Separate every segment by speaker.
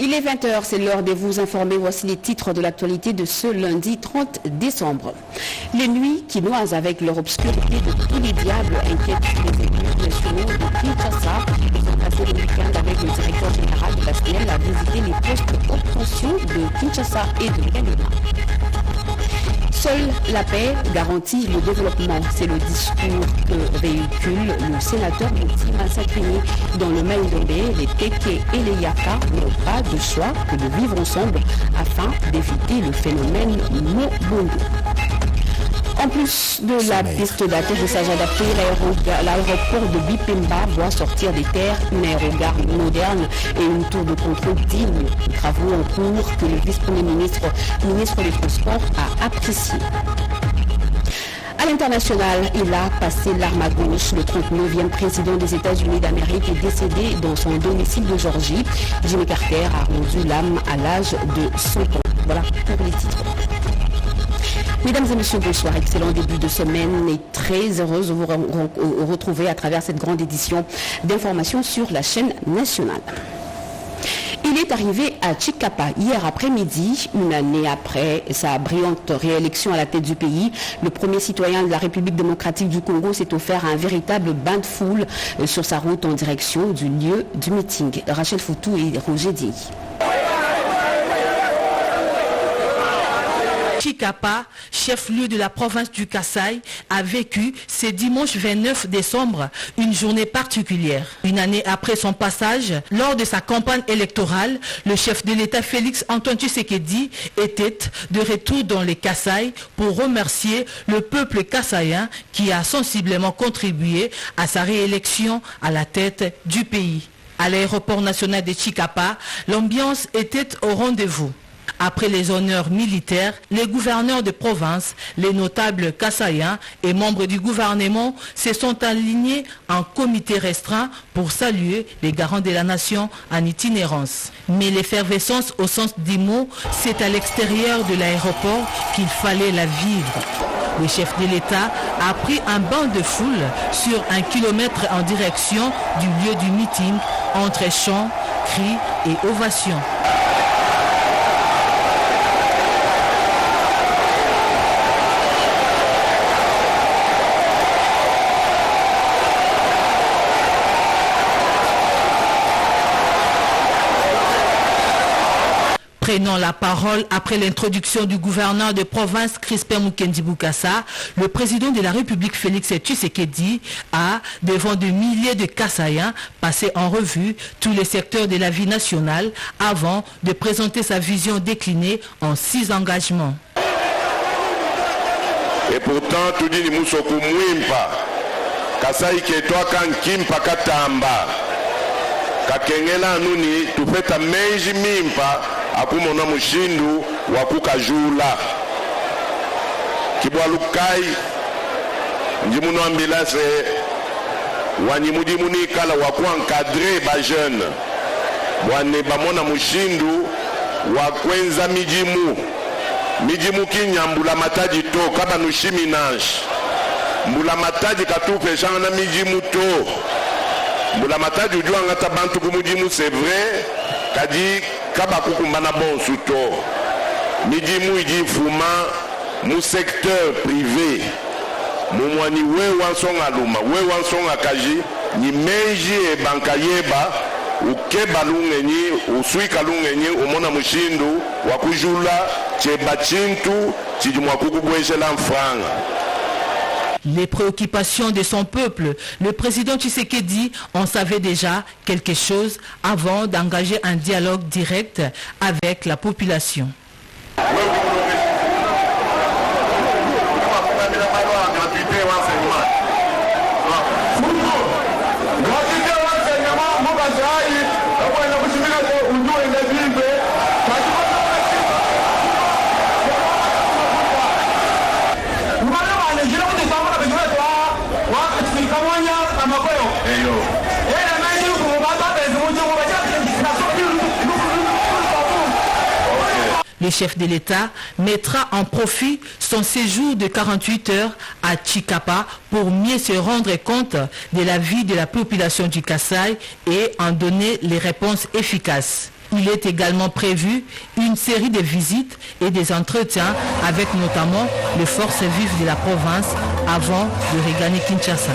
Speaker 1: Il est 20h, c'est l'heure de vous informer. Voici les titres de l'actualité de ce lundi 30 décembre. Les nuits qui noisent avec leur obscurité de tous les diables inquiètent les élus nationaux de Kinshasa. Ils ont passé le week-end avec le directeur général de la SNEL à visiter les postes d'obtention de Kinshasa et de Kanema. Seule la paix garantit le développement. C'est le discours que véhicule le sénateur Moutima Sakrini dans le Maïdombe. Les Teke et les Yaka n'ont pas de choix que de vivre ensemble afin d'éviter le phénomène Mobongo. En plus de la piste d'atterrissage adaptée, l'aéroport de Bipemba doit sortir des terres, une aérogare moderne et une tour de contrôle digne. Travaux en cours que le vice-premier ministre des Transports a apprécié. À l'international, il a passé l'arme à gauche. Le 39e président des États-Unis d'Amérique est décédé dans son domicile de Georgie. Jimmy Carter a rendu l'âme à l'âge de 100 ans. Voilà pour les titres. Mesdames et messieurs, bonsoir. Excellent début de semaine et très heureuse de vous retrouver à travers cette grande édition d'information sur la chaîne nationale. Il est arrivé à Chikapa hier après-midi, une année après sa brillante réélection à la tête du pays. Le premier citoyen de la République démocratique du Congo s'est offert à un véritable bain de foule sur sa route en direction du lieu du meeting. Rachel Foutou et Roger Dié.
Speaker 2: Chikapa, chef-lieu de la province du Kasaï, a vécu ce dimanche 29 décembre une journée particulière. Une année après son passage, lors de sa campagne électorale, le chef de l'État Félix Antoine Tshisekedi était de retour dans les Kasaï pour remercier le peuple kassaïen qui a sensiblement contribué à sa réélection à la tête du pays. À l'aéroport national de Chikapa, l'ambiance était au rendez-vous. Après les honneurs militaires, les gouverneurs de province, les notables kassaïens et membres du gouvernement se sont alignés en comité restreint pour saluer les garants de la nation en itinérance. Mais l'effervescence au sens du mot, c'est à l'extérieur de l'aéroport qu'il fallait la vivre. Le chef de l'État a pris un bain de foule sur 1 kilomètre en direction du lieu du meeting entre chants, cris et ovations. Prenant la parole après l'introduction du gouverneur de province Crispin Mukendi Bukasa, le président de la République Félix Tshisekedi a, devant de milliers de Kassaïens, passé en revue tous les secteurs de la vie nationale avant de présenter sa vision déclinée en 6 engagements.
Speaker 3: Et pourtant, tout dit Moussokou Mouimpa, Kassaï Ketwa Kankimpa Katamba, Kakengela Nuni, tout fait à Meiji Mimpa. Akumona mushindu wakukajula kibwalukai ndimuno ambulance wanyimudimuni kala waku encadrer ba jeune bwane bamona mushindu wakwenza mijimu kinyambula mataji to kaba nushiminage mbula mataji katupe shana mijimu to mbula mataji ujua ngata bantu kumujimu c'est vrai kadi kaba kukumbana bon suto midi muidi fuma mu secteur privé mu mwani we wansonga luma we wansonga kaji ni meji e bankayeba ukeba lungenyi usuika lungenyi umona mushindu wakujula cheba chintu chijumwa kukubweshela mfranga.
Speaker 2: Les préoccupations de son peuple, le président Tshisekedi en savait déjà quelque chose avant d'engager un dialogue direct avec la population. Le chef de l'État mettra en profit son séjour de 48 heures à Chikapa pour mieux se rendre compte de la vie de la population du Kasaï et en donner les réponses efficaces. Il est également prévu une série de visites et des entretiens avec notamment les forces vives de la province avant de regagner Kinshasa.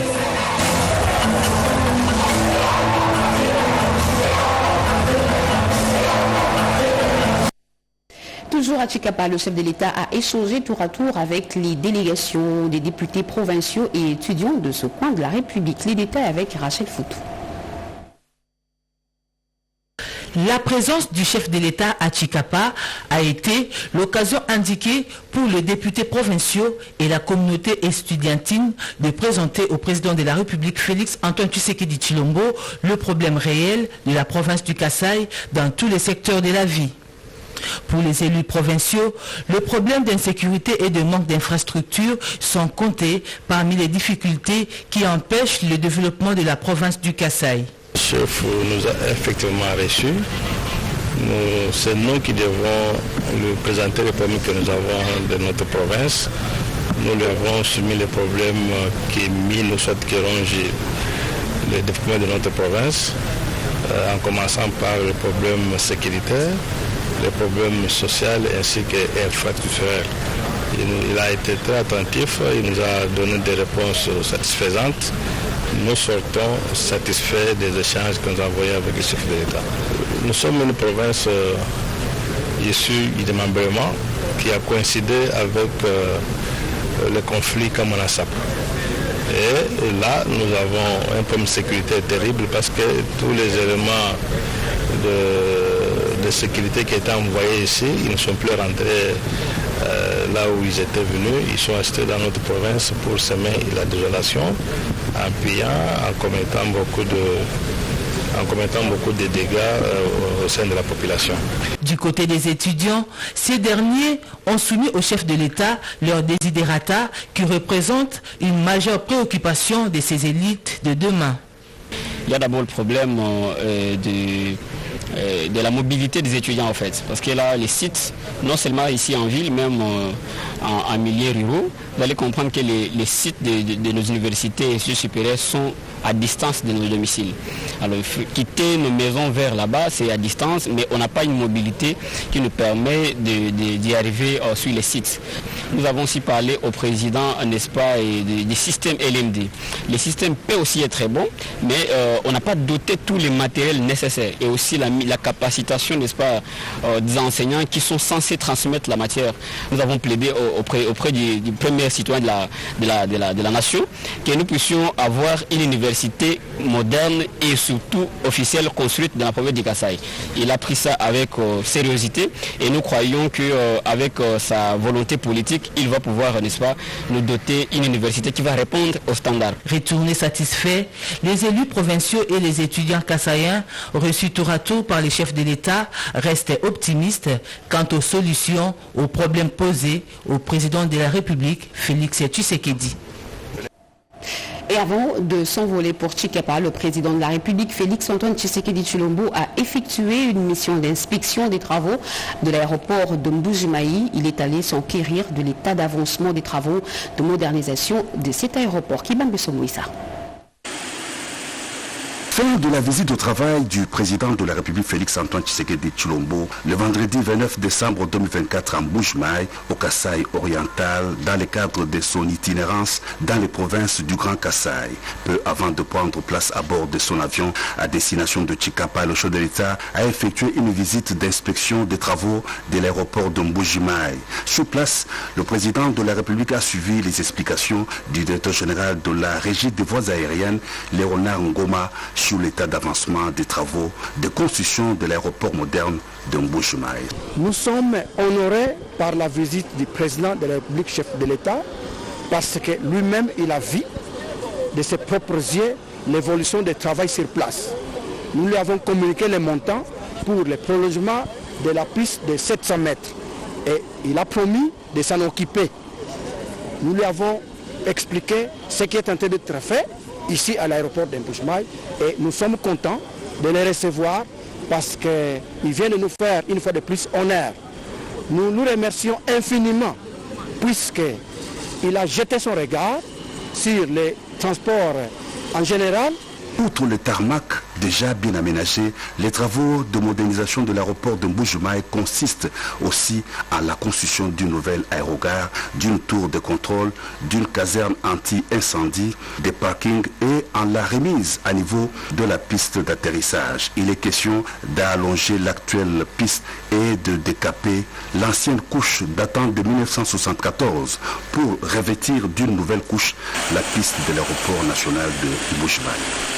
Speaker 1: Toujours à Tchikapa, le chef de l'État a échangé tour à tour avec les délégations des députés provinciaux et étudiants de ce coin de la République. Les détails avec Rachel Foutou.
Speaker 2: La présence du chef de l'État à Tchikapa a été l'occasion indiquée pour les députés provinciaux et la communauté estudiantine de présenter au président de la République Félix Antoine Tshisekedi Tshilombo le problème réel de la province du Kasaï dans tous les secteurs de la vie. Pour les élus provinciaux, le problème d'insécurité et de manque d'infrastructures sont comptés parmi les difficultés qui empêchent le développement de la province du Kasaï.
Speaker 4: Le chef nous a effectivement reçus. C'est nous qui devons lui présenter les problèmes que nous avons de notre province. Nous lui avons soumis les problèmes qui minent ou soit qui rongent le développement de notre province, en commençant par le problème sécuritaire, les problèmes sociaux ainsi qu'infrastructurels. Il a été très attentif, il nous a donné des réponses satisfaisantes. Nous sortons satisfaits des échanges que nous avons envoyés avec le chef de l'État. Nous sommes une province issue du démembrement qui a coïncidé avec le conflit Kamana-Sap. Et là, nous avons un problème de sécurité terrible parce que tous les éléments de sécurité qui étaient envoyés ici, ils ne sont plus rentrés là où ils étaient venus. Ils sont restés dans notre province pour semer la désolation, en pillant, en commettant beaucoup de dégâts au sein de la population.
Speaker 2: Du côté des étudiants, ces derniers ont soumis au chef de l'État leurs desiderata qui représentent une majeure préoccupation de ces élites de demain.
Speaker 5: Il y a d'abord le problème de la mobilité des étudiants en fait. Parce que là, les sites, non seulement ici en ville, même en milieu ruraux, vous allez comprendre que les sites de nos universités et instituts supérieurs sont à distance de nos domiciles. Alors, quitter nos maisons vers là-bas, c'est à distance, mais on n'a pas une mobilité qui nous permet d'y arriver sur les sites. Nous avons aussi parlé au président, n'est-ce pas, des systèmes LMD. Le système peut aussi être très bon, mais on n'a pas doté tous les matériels nécessaires et aussi la capacitation, n'est-ce pas, des enseignants qui sont censés transmettre la matière. Nous avons plaidé auprès du premier citoyen de la nation que nous puissions avoir une université moderne et surtout officielle construite dans la province du Kasaï. Il a pris ça avec sérieuxité et nous croyons qu'avec sa volonté politique, il va pouvoir, n'est-ce pas, nous doter une université qui va répondre aux standards.
Speaker 2: Retournés satisfaits, les élus provinciaux et les étudiants kassaïens reçus tour à tour par les chefs de l'État restaient optimistes quant aux solutions aux problèmes posés au président de la République, Félix Tshisekedi.
Speaker 1: Et avant de s'envoler pour Tchikapa, le président de la République, Félix Antoine Tshisekedi Tshilombo, a effectué une mission d'inspection des travaux de l'aéroport de Mbuji-Mayi. Il est allé s'enquérir de l'état d'avancement des travaux de modernisation de cet aéroport. Kibambe Somoïsa.
Speaker 6: Fin de la visite au travail du président de la République Félix Antoine Tshisekedi Tshilombo le vendredi 29 décembre 2024 en Mbuji-Mayi, au Kasaï oriental, dans le cadre de son itinérance dans les provinces du Grand Kasaï. Peu avant de prendre place à bord de son avion à destination de Tchikapa, le chef de l'État a effectué une visite d'inspection des travaux de l'aéroport de Mbuji-Mayi. Sur place, le président de la République a suivi les explications du directeur général de la Régie des voies aériennes, Léonard Ngoma, sur l'état d'avancement des travaux de construction de l'aéroport moderne de Mbuji-Mayi.
Speaker 7: Nous sommes honorés par la visite du président de la République, chef de l'État, parce que lui-même, il a vu de ses propres yeux l'évolution des travaux sur place. Nous lui avons communiqué les montants pour le prolongement de la piste de 700 mètres. Et il a promis de s'en occuper. Nous lui avons expliqué ce qui est en train d'être fait ici à l'aéroport de Mbuji-Mayi et nous sommes contents de les recevoir parce qu'ils viennent de nous faire une fois de plus honneur. Nous nous remercions infiniment puisqu'il a jeté son regard sur les transports en général.
Speaker 6: Outre le tarmac déjà bien aménagé, les travaux de modernisation de l'aéroport de Mbuji-Mayi consistent aussi à la construction d'une nouvelle aérogare, d'une tour de contrôle, d'une caserne anti-incendie, des parkings et en la remise à niveau de la piste d'atterrissage. Il est question d'allonger l'actuelle piste et de décaper l'ancienne couche datant de 1974 pour revêtir d'une nouvelle couche la piste de l'aéroport national de Mbuji-Mayi.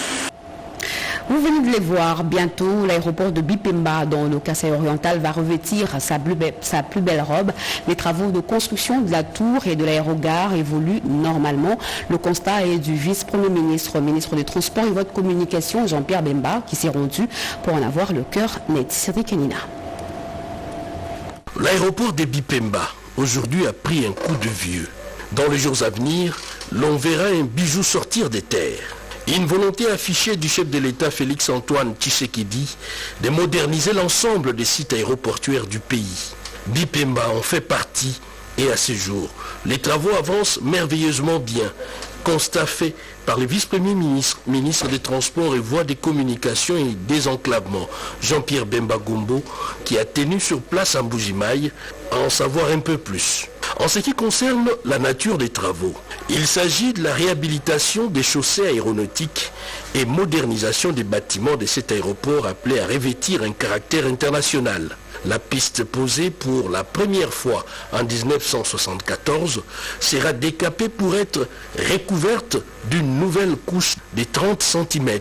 Speaker 1: Vous venez de les voir, bientôt l'aéroport de Bipemba dans le Kasaï oriental va revêtir sa plus belle robe. Les travaux de construction de la tour et de l'aérogare évoluent normalement. Le constat est du vice-premier ministre, ministre des Transports et Voies de Communication, Jean-Pierre Bemba, qui s'est rendu pour en avoir le cœur net. Cédric Kenina.
Speaker 8: L'aéroport de Bipemba, aujourd'hui, a pris un coup de vieux. Dans les jours à venir, l'on verra un bijou sortir des terres. Une volonté affichée du chef de l'État Félix Antoine Tshisekedi de moderniser l'ensemble des sites aéroportuaires du pays. Bipemba en fait partie et à ce jour, les travaux avancent merveilleusement bien. Constat fait par le vice-premier ministre des Transports et Voies des Communications et Désenclavement, Jean-Pierre Bemba Gombo, qui a tenu sur place à Mbuji-Mayi, à en savoir un peu plus. En ce qui concerne la nature des travaux, il s'agit de la réhabilitation des chaussées aéronautiques et modernisation des bâtiments de cet aéroport appelé à revêtir un caractère international. La piste posée pour la première fois en 1974 sera décapée pour être recouverte d'une nouvelle couche de 30 cm,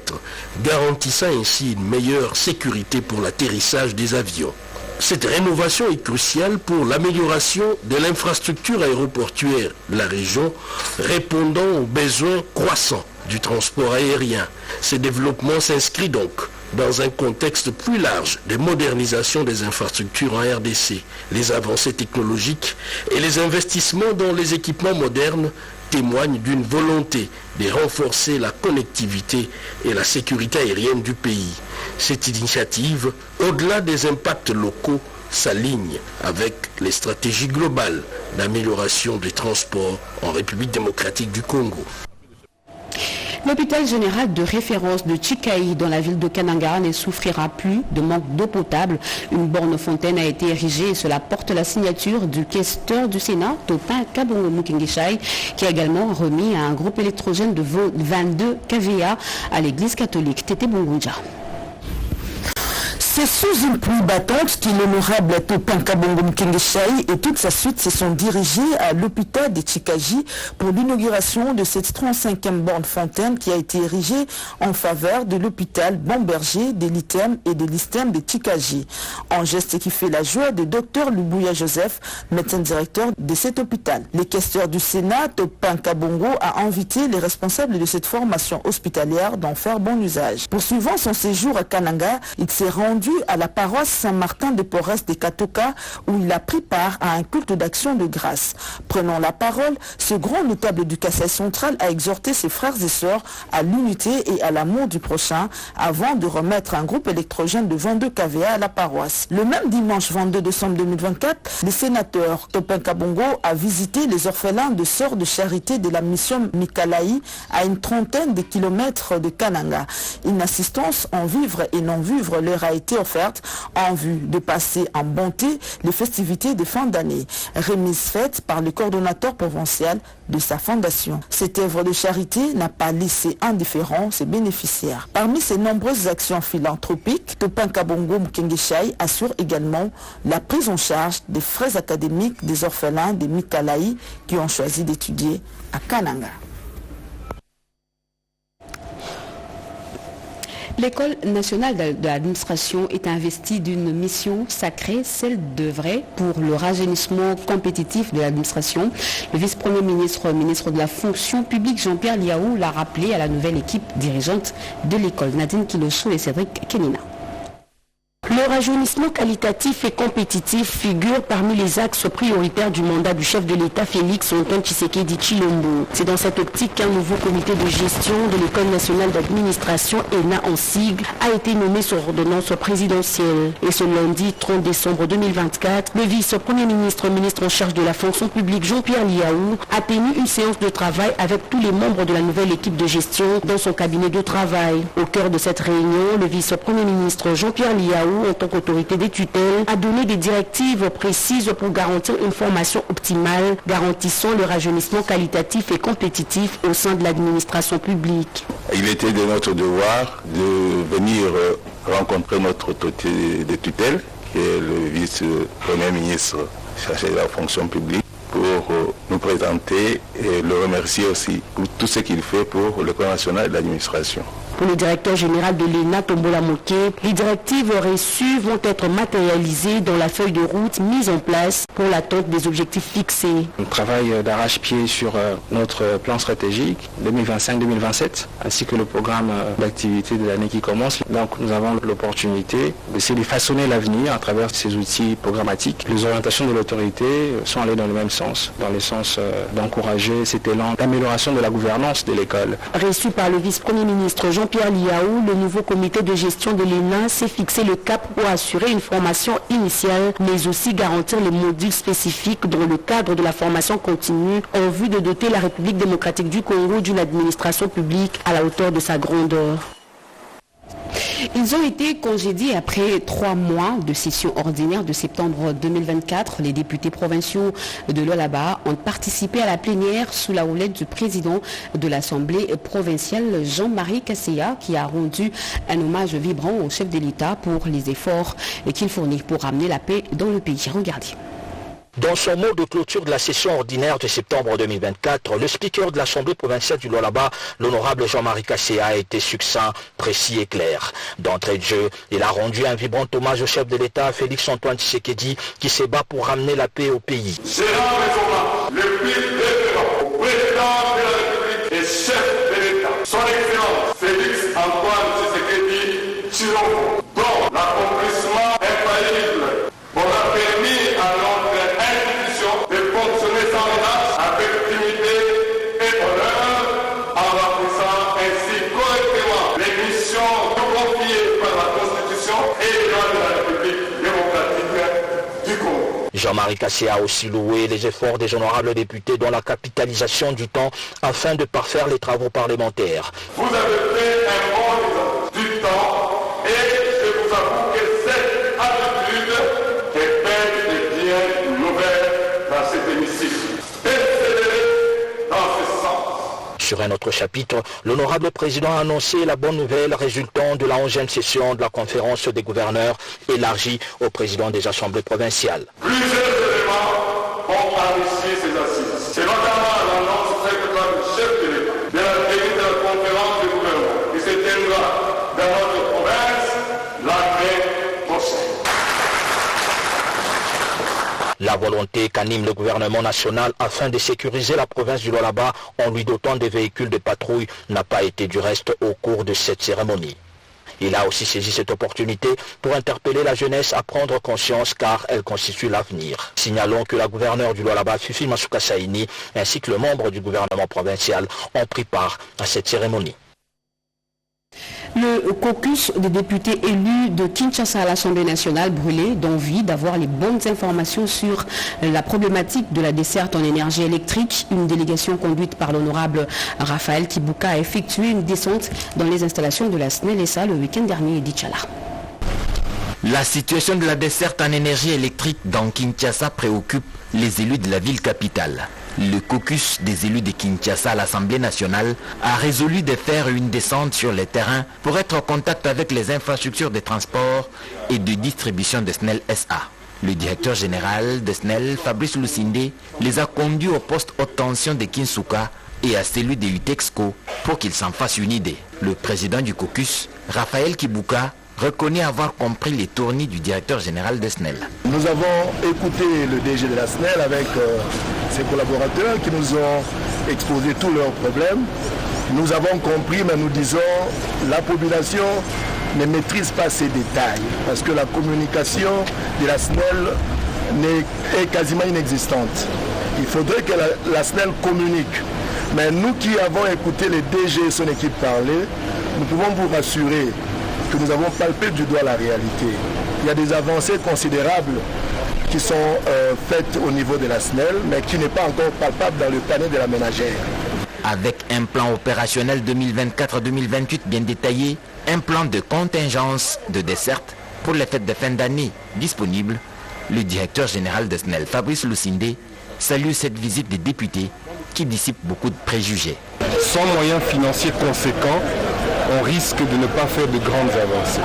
Speaker 8: garantissant ainsi une meilleure sécurité pour l'atterrissage des avions. Cette rénovation est cruciale pour l'amélioration de l'infrastructure aéroportuaire de la région, répondant aux besoins croissants du transport aérien. Ce développement s'inscrit donc dans un contexte plus large de modernisation des infrastructures en RDC. Les avancées technologiques et les investissements dans les équipements modernes témoignent d'une volonté de renforcer la connectivité et la sécurité aérienne du pays. Cette initiative, au-delà des impacts locaux, s'aligne avec les stratégies globales d'amélioration des transports en République démocratique du Congo.
Speaker 1: L'hôpital général de référence de Chikayi dans la ville de Kananga ne souffrira plus de manque d'eau potable. Une borne fontaine a été érigée et cela porte la signature du questeur du Sénat, Topin Kabongo Mukengeshai, qui a également remis un groupe électrogène de 22 kVA à l'église catholique. Tété Bongoudja.
Speaker 9: C'est sous une pluie battante que l'honorable Topin Kabongo Mukengeshai et toute sa suite se sont dirigés à l'hôpital de Chikaji pour l'inauguration de cette 35e borne fontaine qui a été érigée en faveur de l'hôpital Bon Berger de l'ITEM et de l'ISTEM de Chikaji. Un geste qui fait la joie de Dr Lubuya Joseph, médecin directeur de cet hôpital. Le questeur du Sénat, Topin Kabongo, a invité les responsables de cette formation hospitalière d'en faire bon usage. Poursuivant son séjour à Kananga, il s'est rendu à la paroisse Saint-Martin de Porres de Katoka où il a pris part à un culte d'action de grâce. Prenant la parole, ce grand notable du Kasaï central a exhorté ses frères et sœurs à l'unité et à l'amour du prochain avant de remettre un groupe électrogène de 22 kVA à la paroisse. Le même dimanche 22 décembre 2024, le sénateur Topin Kabongo a visité les orphelins de sœurs de charité de la mission Mikalaï à une trentaine de kilomètres de Kananga. Une assistance en vivre et non vivre leur a été offerte en vue de passer en bonté les festivités de fin d'année, remise faite par le coordonnateur provincial de sa fondation. Cette œuvre de charité n'a pas laissé indifférents ses bénéficiaires. Parmi ces nombreuses actions philanthropiques, Topin Kabongo Mukengeshai assure également la prise en charge des frais académiques des orphelins de Mikalaï qui ont choisi d'étudier à Kananga.
Speaker 1: L'école nationale de l'administration est investie d'une mission sacrée, celle d'œuvrer pour le rajeunissement compétitif de l'administration. Le vice-premier ministre, ministre de la fonction publique, Jean-Pierre Liaou, l'a rappelé à la nouvelle équipe dirigeante de l'école. Nadine Kiloso et Cédric Kenina.
Speaker 9: Le
Speaker 1: Le rajeunissement qualitatif et compétitif figure parmi les axes prioritaires du mandat du chef de l'État Félix Antoine Tshisekedi Tshilombo. C'est dans cette optique qu'un nouveau comité de gestion de l'École nationale d'administration, ENA en sigle, a été nommé sur ordonnance présidentielle. Et ce lundi 30 décembre 2024, le vice-premier ministre en charge de la fonction publique Jean-Pierre Liaou a tenu une séance de travail avec tous les membres de la nouvelle équipe de gestion dans son cabinet de travail. Au cœur de cette réunion, le vice-premier ministre Jean-Pierre Liaou, en tant qu'autorité des tutelles, a donné des directives précises pour garantir une formation optimale, garantissant le rajeunissement qualitatif et compétitif au sein de l'administration publique.
Speaker 10: Il était de notre devoir de venir rencontrer notre autorité des tutelles, qui est le vice-premier ministre chargé de la fonction publique, pour nous présenter et le remercier aussi pour tout ce qu'il fait pour l'École nationale de l'administration.
Speaker 1: Pour le directeur général de l'ENA, Tombola Moké, les directives reçues vont être matérialisées dans la feuille de route mise en place pour l'atteinte des objectifs fixés.
Speaker 11: On travaille d'arrache-pied sur notre plan stratégique 2025-2027, ainsi que le programme d'activité de l'année qui commence. Donc nous avons l'opportunité d'essayer de façonner l'avenir à travers ces outils programmatiques. Les orientations de l'autorité sont allées dans le même sens, dans le sens d'encourager cet élan d'amélioration de la gouvernance de l'école.
Speaker 1: Reçu par le vice-premier ministre Jean-Pierre Liaou, le nouveau comité de gestion de l'ENA s'est fixé le cap pour assurer une formation initiale, mais aussi garantir les modules spécifiques dans le cadre de la formation continue en vue de doter la République démocratique du Congo d'une administration publique à la hauteur de sa grandeur. Ils ont été congédiés après 3 mois de session ordinaire de septembre 2024. Les députés provinciaux de l'Olaba ont participé à la plénière sous la houlette du président de l'Assemblée provinciale, Jean-Marie Kasseya, qui a rendu un hommage vibrant au chef de l'État pour les efforts qu'il fournit pour ramener la paix dans le pays. Regardez.
Speaker 12: Dans son mot de clôture de la session ordinaire de septembre 2024, le speaker de l'Assemblée provinciale du Lualaba, l'honorable Jean-Marie Kasseya, a été succinct, précis et clair. D'entrée de jeu, il a rendu un vibrant hommage au chef de l'État, Félix Antoine Tshisekedi, qui se bat pour ramener la paix au pays.
Speaker 3: Je rends mes hommages le plus révérend au président de la République et chef de l'État, son Excellence Félix Antoine Tshisekedi Tshilombo, dont l'accomplissement infaillible aura permis à notre institution de fonctionner sans relâche, avec dignité et honneur, en remplissant ainsi correctement les missions confiées par la Constitution et les lois de la République démocratique du Congo.
Speaker 12: Jean-Marie Kasseya a aussi loué les efforts des honorables députés dans la capitalisation du temps afin de parfaire les travaux parlementaires.
Speaker 3: Vous avez fait un bon usage du temps et je vous avoue que cette attitude est belle et bien nouvelle dans cet hémicycle. Persévérez dans ce sens.
Speaker 12: Sur un autre chapitre, l'honorable président a annoncé la bonne nouvelle résultant de la 11e session de la conférence des gouverneurs élargie au président des assemblées provinciales.
Speaker 3: Plusieurs éléments ont enrichi ces assises. C'est notamment l'annonce faite par le chef de l'État de la tenue de la conférence des gouverneurs qui se tiendra dans notre province l'année prochaine.
Speaker 12: La volonté qu'anime le gouvernement national afin de sécuriser la province du Lualaba en lui dotant des véhicules de patrouille n'a pas été du reste au cours de cette cérémonie. Il a aussi saisi cette opportunité pour interpeller la jeunesse à prendre conscience car elle constitue l'avenir. Signalons que la gouverneure du Lualaba, Fifi Masuka Saini, ainsi que le membre du gouvernement provincial ont pris part à cette cérémonie.
Speaker 1: Le caucus des députés élus de Kinshasa à l'Assemblée nationale brûlé d'envie d'avoir les bonnes informations sur la problématique de la desserte en énergie électrique. Une délégation conduite par l'honorable Raphaël Kibuka a effectué une descente dans les installations de la SNEL-SA le week-end dernier, dit Tchala.
Speaker 13: La situation de la desserte en énergie électrique dans Kinshasa préoccupe les élus de la ville capitale. Le caucus des élus de Kinshasa à l'Assemblée nationale a résolu de faire une descente sur les terrains pour être en contact avec les infrastructures de transport et de distribution de SNEL SA. Le directeur général de SNEL, Fabrice Lusinde, les a conduits au poste haute tension de Kinsuka et à celui de Utexco pour qu'ils s'en fassent une idée. Le président du caucus, Raphaël Kibuka, reconnaît avoir compris les tournis du directeur général de SNEL.
Speaker 14: Nous avons écouté le DG de la SNEL avec ses collaborateurs qui nous ont exposé tous leurs problèmes. Nous avons compris, mais nous disons la population ne maîtrise pas ces détails, parce que la communication de la SNEL est quasiment inexistante. Il faudrait que la SNEL communique. Mais nous qui avons écouté les DG et son équipe parler, nous pouvons vous rassurer que nous avons palpé du doigt la réalité. Il y a des avancées considérables qui sont faites au niveau de la SNEL, mais qui n'est pas encore palpable dans le panier de la ménagère.
Speaker 13: Avec un plan opérationnel 2024-2028 bien détaillé, un plan de contingence de desserte pour les fêtes de fin d'année disponible, le directeur général de SNEL, Fabrice Lucinde, salue cette visite des députés qui dissipe beaucoup de préjugés.
Speaker 15: Sans moyens financiers conséquents, on risque de ne pas faire de grandes avancées.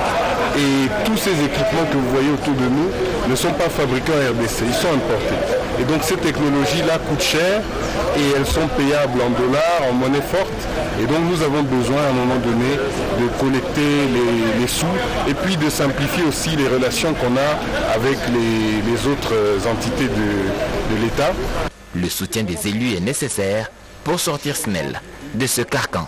Speaker 15: Et tous ces équipements que vous voyez autour de nous ne sont pas fabriqués en RDC, ils sont importés. Et donc ces technologies-là coûtent cher et elles sont payables en dollars, en monnaie forte. Et donc nous avons besoin à un moment donné de collecter les sous et puis de simplifier aussi les relations qu'on a avec les autres entités de l'État.
Speaker 13: Le soutien des élus est nécessaire pour sortir SNEL de ce carcan.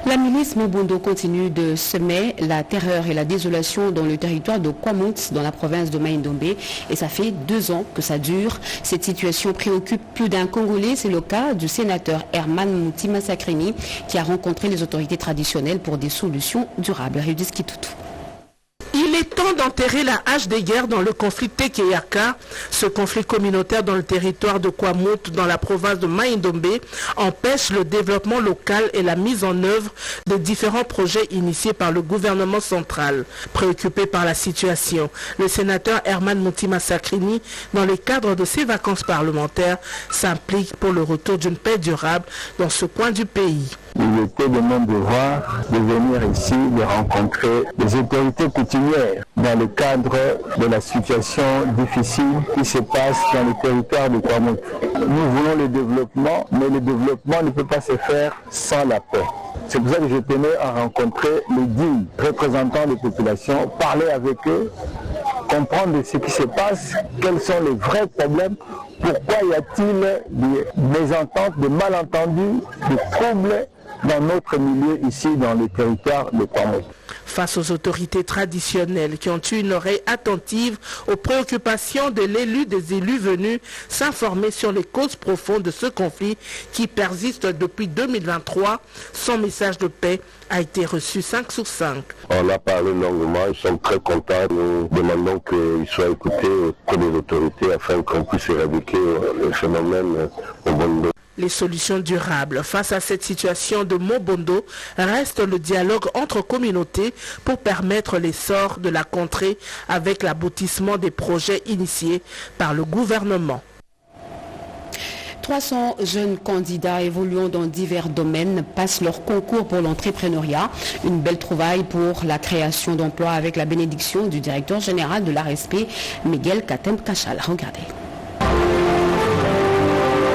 Speaker 1: La milice Mobondo continue de semer la terreur et la désolation dans le territoire de Kwamount, dans la province de Maïndombe. Et ça fait 2 ans que ça dure. Cette situation préoccupe plus d'un Congolais. C'est le cas du sénateur Herman Moutima Sakrini qui a rencontré les autorités traditionnelles pour des solutions durables. Rudis Kitutu.
Speaker 16: Il est temps d'enterrer la hache des guerres dans le conflit Tekeyaka. Ce conflit communautaire dans le territoire de Kwamount, dans la province de Maïndombe, empêche le développement local et la mise en œuvre de différents projets initiés par le gouvernement central. Préoccupé par la situation, le sénateur Herman Moutima Sakrini, dans le cadre de ses vacances parlementaires, s'implique pour le retour d'une paix durable dans ce coin du pays.
Speaker 17: Il était de mon devoir de venir ici, de rencontrer les autorités coutumières dans le cadre de la situation difficile qui se passe dans le territoire de Kwamount. Nous voulons le développement, mais le développement ne peut pas se faire sans la paix. C'est pour ça que je tenais à rencontrer les dignes représentants des populations, parler avec eux, comprendre ce qui se passe, quels sont les vrais problèmes, pourquoi y a-t-il des mésententes, des malentendus, des troubles dans notre milieu ici dans le territoire de Kwamount.
Speaker 16: Face aux autorités traditionnelles qui ont eu une oreille attentive aux préoccupations de l'élu des élus venus s'informer sur les causes profondes de ce conflit qui persiste depuis 2023, son message de paix a été reçu 5 sur 5.
Speaker 17: On a parlé longuement, ils sont très contents. Nous demandons qu'ils soient écoutés par les autorités afin qu'on puisse éradiquer le phénomène au Bondo.
Speaker 16: Les solutions durables face à cette situation de Mobondo restent le dialogue entre communautés pour permettre l'essor de la contrée avec l'aboutissement des projets initiés par le gouvernement.
Speaker 1: 300 jeunes candidats évoluant dans divers domaines passent leur concours pour l'entrepreneuriat. Une belle trouvaille pour la création d'emplois avec la bénédiction du directeur général de l'ARSP, Miguel Katem Kachal. Regardez.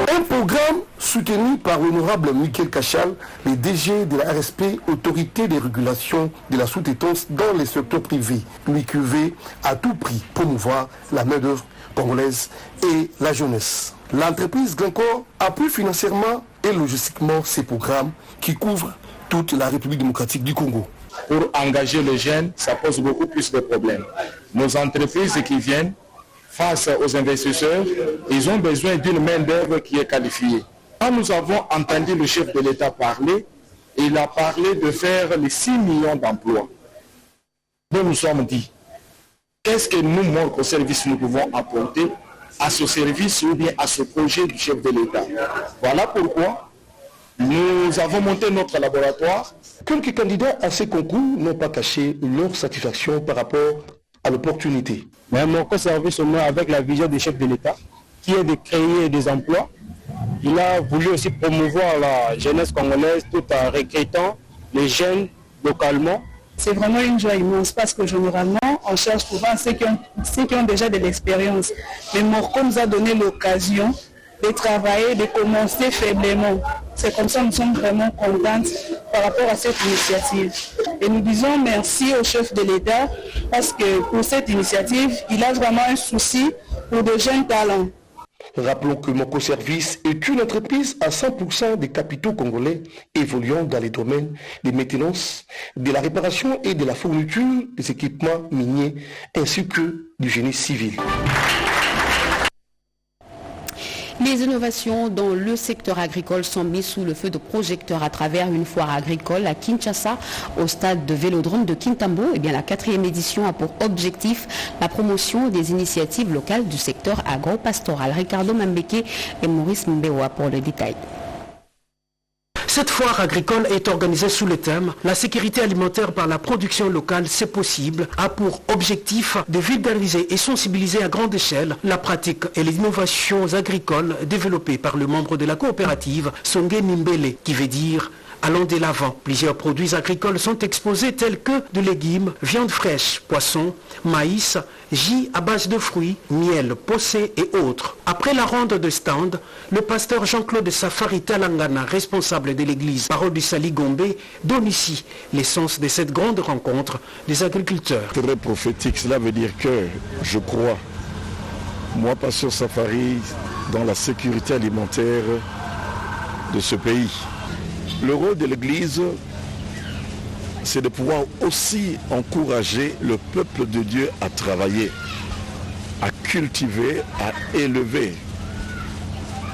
Speaker 7: Un programme soutenu par l'honorable Michael Kachal, le DG de la RSP, autorité de régulation de la sous-traitance dans les secteurs privés, lui qui veut à tout prix promouvoir la main-d'œuvre congolaise et la jeunesse. L'entreprise Glencore appuie financièrement et logistiquement ces programmes qui couvrent toute la République démocratique du Congo.
Speaker 18: Pour engager les jeunes, ça pose beaucoup plus de problèmes. Nos entreprises qui viennent face aux investisseurs, ils ont besoin d'une main-d'œuvre qui est qualifiée. Quand nous avons entendu le chef de l'État parler, il a parlé de faire les 6 millions d'emplois. Nous nous sommes dit, qu'est-ce que nous, Morco Service, nous pouvons apporter à ce service ou bien à ce projet du chef de l'État. Voilà pourquoi nous avons monté notre laboratoire.
Speaker 7: Quelques candidats à ces concours n'ont pas caché leur satisfaction par rapport à l'opportunité.
Speaker 19: Mais Morco Service, avec la vision du chef de l'État, qui est de créer des emplois, il a voulu aussi promouvoir la jeunesse congolaise tout en recrutant les jeunes localement.
Speaker 20: C'est vraiment une joie immense parce que généralement, on cherche souvent ceux qui ont déjà de l'expérience. Mais Morco nous a donné l'occasion de travailler, de commencer faiblement. C'est comme ça que nous sommes vraiment contents par rapport à cette initiative. Et nous disons merci au chef de l'État parce que pour cette initiative, il a vraiment un souci pour de jeunes talents.
Speaker 21: Rappelons que Moko Service est une entreprise à 100% des capitaux congolais évoluant dans les domaines de maintenance, de la réparation et de la fourniture des équipements miniers ainsi que du génie civil.
Speaker 1: Les innovations dans le secteur agricole sont mises sous le feu de projecteurs à travers une foire agricole à Kinshasa au stade de Vélodrome de Kintambo. La 4e édition a pour objectif la promotion des initiatives locales du secteur agro-pastoral. Ricardo Mambeke et Maurice Mbewa pour le détail.
Speaker 16: Cette foire agricole est organisée sous le thème « La sécurité alimentaire par la production locale, c'est possible » a pour objectif de vulgariser et sensibiliser à grande échelle la pratique et les innovations agricoles développées par le membre de la coopérative Songe Nimbele, qui veut dire allant de l'avant. Plusieurs produits agricoles sont exposés tels que de légumes, viande fraîche, poissons, maïs, jus à base de fruits, miel, possé et autres. Après la ronde de stand, le pasteur Jean-Claude Safari Talangana, responsable de l'église Parole du Sali Gombe, donne ici l'essence de cette grande rencontre des agriculteurs.
Speaker 14: C'est très prophétique, cela veut dire que je crois, moi pasteur Safari, dans la sécurité alimentaire de ce pays. Le rôle de l'Église, c'est de pouvoir aussi encourager le peuple de Dieu à travailler, à cultiver, à élever,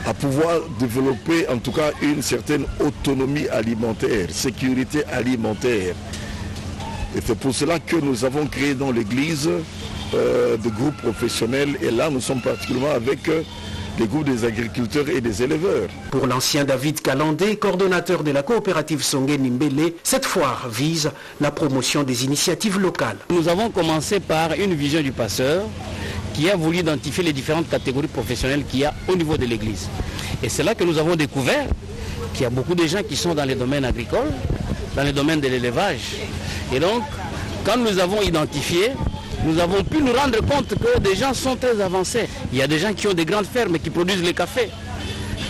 Speaker 14: à pouvoir développer en tout cas une certaine autonomie alimentaire, sécurité alimentaire. Et c'est pour cela que nous avons créé dans l'Église des groupes professionnels et là nous sommes particulièrement avec des groupes des agriculteurs et des éleveurs.
Speaker 16: Pour l'ancien David Kalandé, coordonnateur de la coopérative Songe Nimbele, cette foire vise la promotion des initiatives locales.
Speaker 22: Nous avons commencé par une vision du pasteur qui a voulu identifier les différentes catégories professionnelles qu'il y a au niveau de l'église. Et c'est là que nous avons découvert qu'il y a beaucoup de gens qui sont dans les domaines agricoles, dans les domaines de l'élevage. Et donc, quand nous avons identifié, nous avons pu nous rendre compte que des gens sont très avancés. Il y a des gens qui ont des grandes fermes qui produisent le café.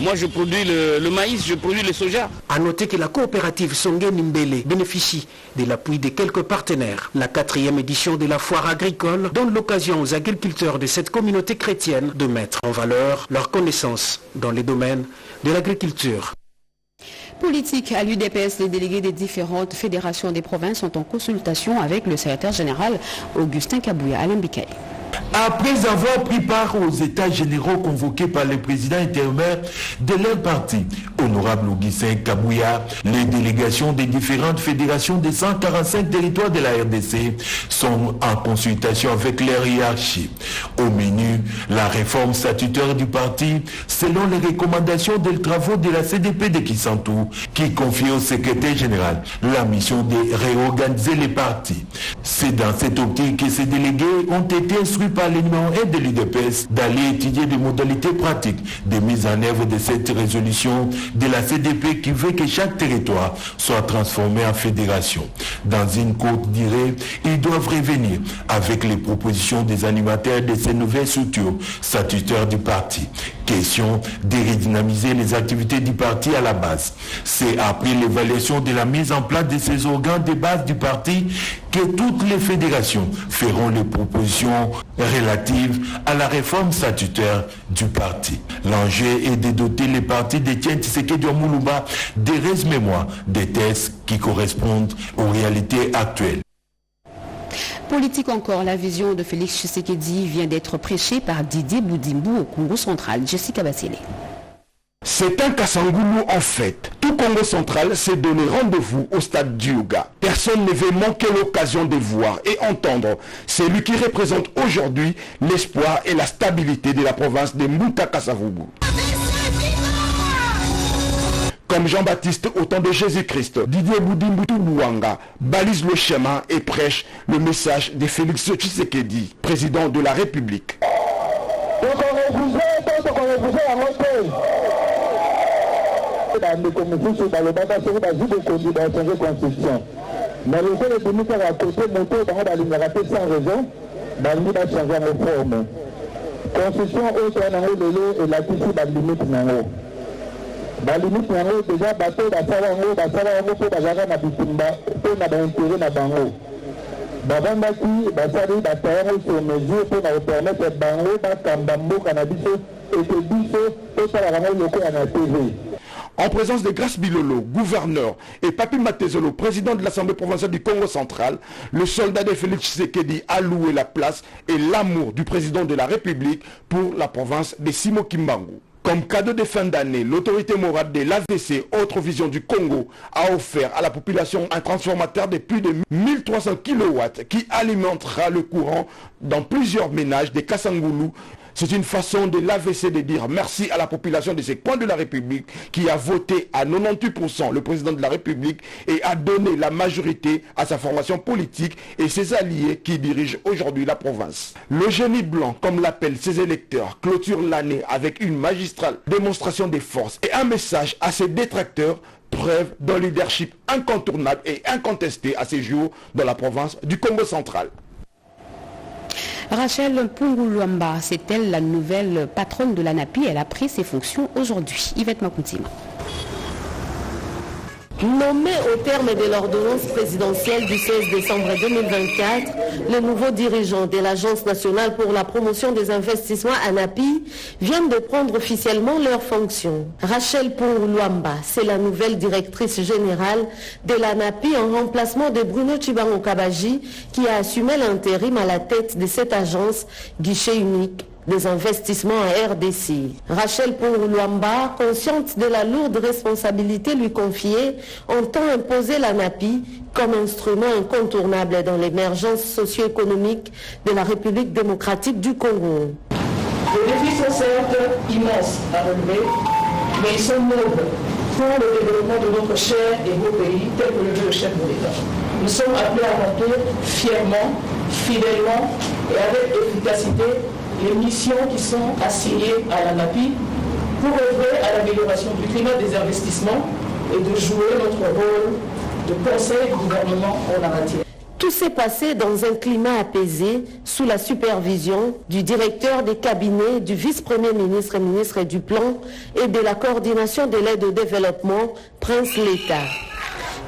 Speaker 22: Moi, je produis le maïs, je produis le soja.
Speaker 16: A noter que la coopérative Songe Nimbele bénéficie de l'appui de quelques partenaires. La 4e édition de la foire agricole donne l'occasion aux agriculteurs de cette communauté chrétienne de mettre en valeur leurs connaissances dans les domaines de l'agriculture.
Speaker 1: Politique à l'UDPS, les délégués des différentes fédérations des provinces sont en consultation avec le secrétaire général Augustin Kabouya. Alain Bikaï.
Speaker 23: Après avoir pris part aux états généraux convoqués par le président intérimaire de leur parti, honorable Augustin Kabouya, les délégations des différentes fédérations des 145 territoires de la RDC sont en consultation avec leur hiérarchie. Au menu, la réforme statutaire du parti, selon les recommandations des travaux de la CDP de Kisantou, qui confie au secrétaire général la mission de réorganiser les partis. C'est dans cette optique que ces délégués ont été instruits par les numéros 1 de l'UDPS d'aller étudier des modalités pratiques de mise en œuvre de cette résolution de la CDP qui veut que chaque territoire soit transformé en fédération. Dans une courte durée, ils doivent revenir avec les propositions des animateurs de ces nouvelles structures statutaires du parti. Question de redynamiser les activités du parti à la base. C'est après l'évaluation de la mise en place de ces organes de base du parti que toutes les fédérations feront les propositions relatives à la réforme statutaire du parti. L'enjeu est de doter les partis d'Etienne Tshisekedi Moulumba des mémoires des textes qui correspondent aux réalités actuelles.
Speaker 1: Politique encore, la vision de Félix Tshisekedi vient d'être prêchée par Didier Boudimbu au Congo central. Jessica Bassile.
Speaker 24: C'est un Kassangoulou en fait. Tout Congo central s'est donné rendez-vous au stade d'Yuga. Personne ne veut manquer l'occasion de voir et entendre celui qui représente aujourd'hui l'espoir et la stabilité de la province de Mouta-Kasavubu. Comme Jean-Baptiste au temps de Jésus-Christ, Didier Boudimbutu Bouanga balise le chemin et prêche le message de Félix Tshisekedi, président de la République.
Speaker 25: La limite est déjà bateau d'assaut, basala mpo bazaka na bitumba mpo na baintérêt na bango.
Speaker 17: bavandaki basali batayango sur mesure mpona kopermettre bango bakamba mboka na biso ete biso tosalaka ngo lokola na TV.
Speaker 24: En présence de Grace Bilolo, gouverneur, et Papi Matezolo, président de l'Assemblée provinciale du Congo central, le soldat de Félix Tshisekedi a loué la place et l'amour du président de la République pour la province de Simo Kimbangu. Comme cadeau de fin d'année, l'autorité morale de l'AVC, Autre Vision du Congo, a offert à la population un transformateur de plus de 1300 kW qui alimentera le courant dans plusieurs ménages de Kassangoulou. C'est une façon de l'AVC de dire merci à la population de ces coins de la République qui a voté à 98% le président de la République et a donné la majorité à sa formation politique et ses alliés qui dirigent aujourd'hui la province. Le génie blanc, comme l'appellent ses électeurs, clôture l'année avec une magistrale démonstration des forces et un message à ses détracteurs, preuve d'un leadership incontournable et incontesté à ces jours dans la province du Congo central.
Speaker 1: Rachel Punguluamba, c'est elle la nouvelle patronne de l'ANAPI. Elle a pris ses fonctions aujourd'hui. Yvette Makoutima.
Speaker 2: Nommé au terme de l'ordonnance présidentielle du 16 décembre 2024, le nouveau dirigeant de l'Agence nationale pour la promotion des investissements ANAPI vient de prendre officiellement leurs fonctions. Rachel Punguluamba, c'est la nouvelle directrice générale de l'ANAPI en remplacement de Bruno Chibango Kabaji qui a assumé l'intérim à la tête de cette agence guichet unique des investissements à RDC. Rachel Punguluamba, consciente de la lourde responsabilité lui confiée, entend imposer l'ANAPI comme instrument incontournable dans l'émergence socio-économique de la République démocratique du Congo.
Speaker 4: Les défis sont certes immenses à relever, mais ils sont nobles pour le développement de notre cher et beau pays, tel que le veut le chef de l'État. Nous sommes appelés à remplir fièrement, fidèlement et avec efficacité les missions qui sont assignées à l'ANAPI pour œuvrer à l'amélioration du climat des investissements et de jouer notre rôle de conseil du gouvernement en la matière.
Speaker 2: Tout s'est passé dans un climat apaisé sous la supervision du directeur des cabinets, du vice-premier ministre et ministre du Plan et de la coordination de l'aide au développement, Prince Leta.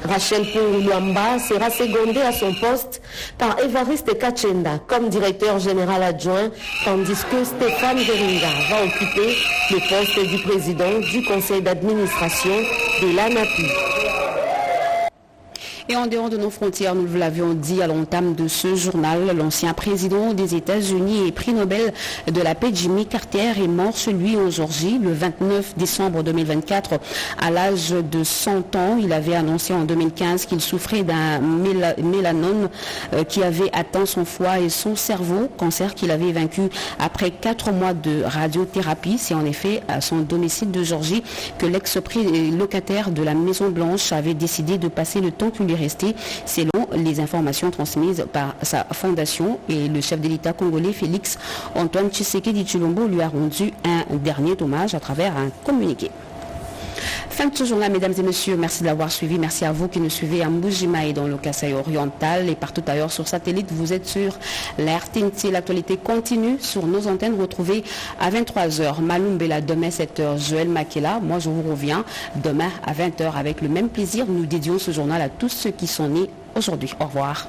Speaker 2: Rachel Punguluamba sera secondée à son poste par Évariste Kachenda comme directeur général adjoint, tandis que Stéphane Veringa va occuper le poste du président du conseil d'administration de l'ANAPI.
Speaker 1: Et en dehors de nos frontières, nous l'avions dit à l'entame de ce journal, l'ancien président des États-Unis et prix Nobel de la paix Jimmy Carter est mort chez lui en Géorgie le 29 décembre 2024 à l'âge de 100 ans. Il avait annoncé en 2015 qu'il souffrait d'un mélanome qui avait atteint son foie et son cerveau, cancer qu'il avait vaincu après 4 mois de radiothérapie. C'est en effet à son domicile de Géorgie que l'ex-locataire de la Maison Blanche avait décidé de passer le temps qu'il lui restait, selon les informations transmises par sa fondation. Et le chef de l'État congolais, Félix Antoine Tshisekedi Tshilombo, lui a rendu un dernier hommage à travers un communiqué. Fin de ce jour-là, mesdames et messieurs, merci de l'avoir suivi. Merci à vous qui nous suivez à Mbujima et dans le Kasaï oriental et partout ailleurs sur satellite. Vous êtes sur la RTNT. L'actualité continue sur nos antennes. Retrouvez à 23h Maloum Bella, demain 7h Joël Makela. Moi, je vous reviens demain à 20h avec le même plaisir. Nous dédions ce journal à tous ceux qui sont nés aujourd'hui. Au revoir.